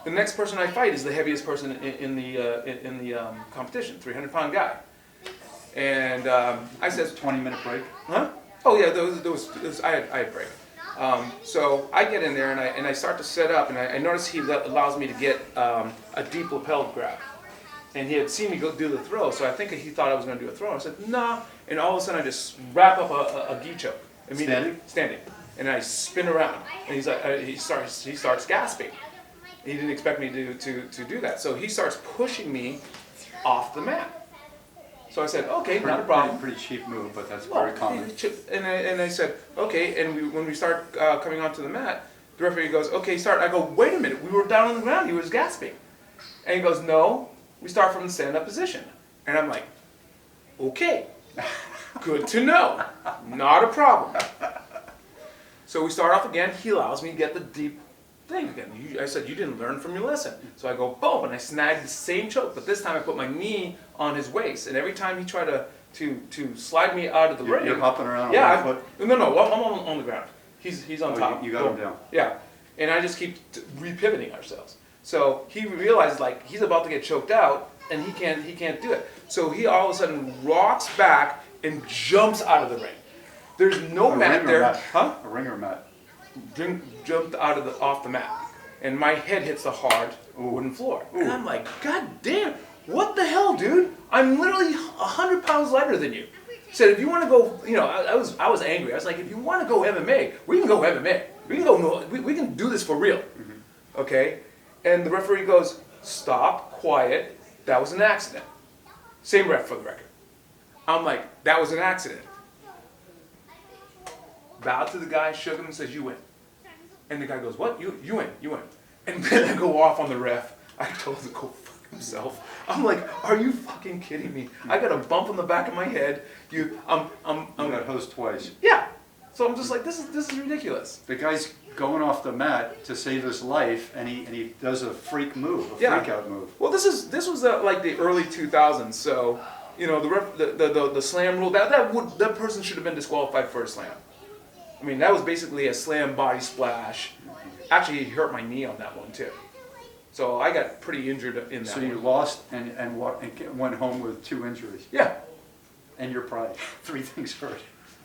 The next person I fight is the heaviest person in the competition, 300-pound guy. And I said, 20-minute break? huh? Oh yeah, I had break. So I get in there and I start to set up, and I notice he allows me to get a deep lapel grab. And he had seen me go do the throw, so I think he thought I was going to do a throw. I said, nah. And all of a sudden I just wrap up a gi choke. Standing. And I spin around. And he's like, he starts gasping. He didn't expect me to do that. So he starts pushing me off the mat. So I said, okay, not a problem. Pretty cheap move, but that's very common. And I said, okay. And when we start coming onto the mat, the referee goes, okay, start. I go, wait a minute. We were down on the ground. He was gasping. And he goes, no, we start from the stand-up position. And I'm like, okay, good to know. Not a problem. So we start off again. He allows me to get the deep thing again. I said, you didn't learn from your lesson. So I go, boom, and I snag the same choke, but this time I put my knee on his waist. And every time he tried to slide me out of the ring. You're hopping around yeah, on one foot? No, I'm on the ground. He's on top. You got him down. Yeah, and I just keep repivoting ourselves. So he realized like he's about to get choked out, and he can't do it. So he all of a sudden rocks back and jumps out of the ring. There's no mat there. Huh? A ring or mat? Jumped off the mat, and my head hits the hard wooden floor. Ooh. And I'm like, God damn, what the hell, dude? I'm literally 100 pounds lighter than you. Said, if you want to go, I was angry. I was like, if you want to go MMA, we can go MMA. We can go. We can do this for real. Mm-hmm. Okay? And the referee goes, stop, quiet. That was an accident. Same ref for the record. I'm like, that was an accident. Bowed to the guy, shook him, and says, you win. And the guy goes, what? You win. And then I go off on the ref. I told him to go fuck himself. I'm like, are you fucking kidding me? I got a bump on the back of my head. I'm got hosed twice. Yeah. So I'm just like, this is ridiculous. The guy's going off the mat to save his life, and he does a freak move, freak out move. Well, this was like the early 2000s. So the slam rule that person should have been disqualified for a slam. I mean, that was basically a slam body splash. Actually, he hurt my knee on that one too. So I got pretty injured in that. So you lost and went home with 2 injuries. Yeah. And your pride. 3 things hurt.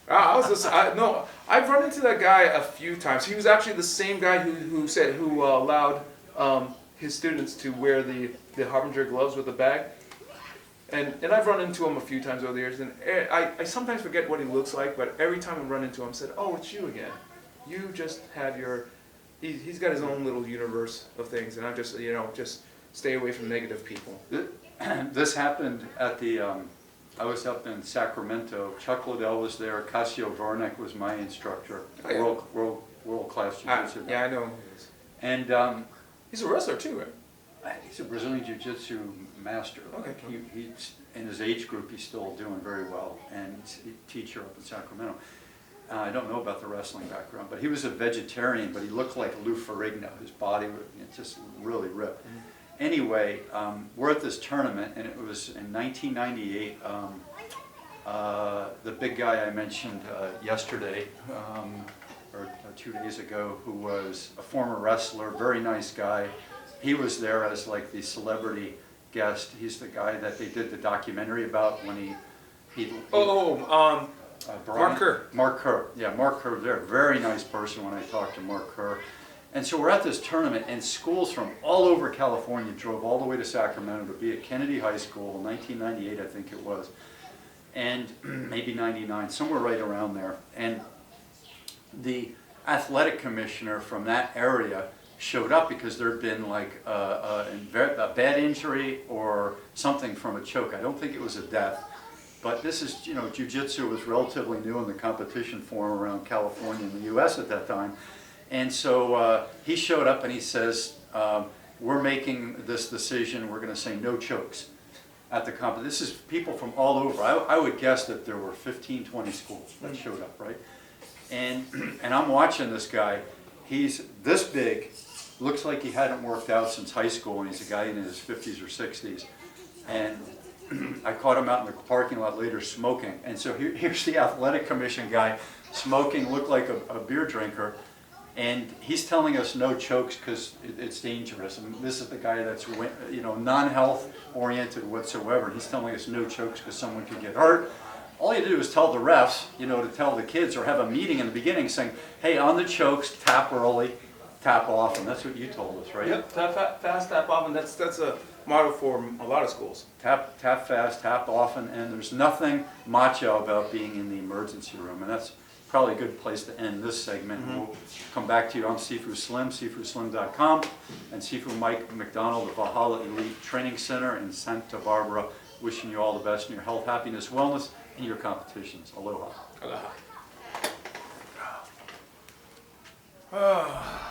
I've run into that guy a few times. He was actually the same guy who allowed his students to wear the Harbinger gloves with the bag. And I've run into him a few times over the years, and I sometimes forget what he looks like, but every time I run into him, I said, oh, it's you again. You just have he's got his own little universe of things, and I just, just stay away from negative people. This happened at the, I was up in Sacramento. Chuck Liddell was there. Casio Varnick was my instructor. Oh, yeah. World-class jiu-jitsu. Yeah, I know who he is. And he's a wrestler too, right? He's a Brazilian Jiu-Jitsu master. Okay. He's in his age group. He's still doing very well, and he's a teacher up in Sacramento. I don't know about the wrestling background, but he was a vegetarian. But he looked like Lou Ferrigno. His body was just really ripped. Mm-hmm. Anyway, we're at this tournament, and it was in 1998. The big guy I mentioned yesterday, or 2 days ago, who was a former wrestler, very nice guy. He was there as like the celebrity guest. He's the guy that they did the documentary about when Mark Kerr. Mark Kerr. Yeah, Mark Kerr there. Very nice person when I talked to Mark Kerr. And so we're at this tournament, and schools from all over California drove all the way to Sacramento to be at Kennedy High School in 1998, I think it was, and maybe 99, somewhere right around there. And the athletic commissioner from that area showed up because there had been like a bad injury or something from a choke. I don't think it was a death, but this is, jiu-jitsu was relatively new in the competition form around California and the U.S. at that time. And so he showed up and he says, we're making this decision, we're going to say no chokes at the competition. This is people from all over. I would guess that there were 15, 20 schools that showed up, right? And I'm watching this guy. He's this big, looks like he hadn't worked out since high school, and he's a guy in his 50s or 60s. And I caught him out in the parking lot later smoking. And so here's the athletic commission guy smoking, looked like a beer drinker. And he's telling us no chokes because it's dangerous. And this is the guy that's, you know, non-health oriented whatsoever. He's telling us no chokes because someone could get hurt. All you do is tell the refs, you know, to tell the kids, or have a meeting in the beginning saying, hey, on the chokes, tap early, tap often. That's what you told us, right? Yep, tap fast, tap often. That's a motto for a lot of schools. Tap fast, tap often, and there's nothing macho about being in the emergency room. And that's probably a good place to end this segment. Mm-hmm. We'll come back to you on Sifus Slim, sifuslim.com, and Sifu Mike McDonald, the Valhalla Elite Training Center in Santa Barbara, wishing you all the best in your health, happiness, wellness, and your competitions. Aloha. Aloha.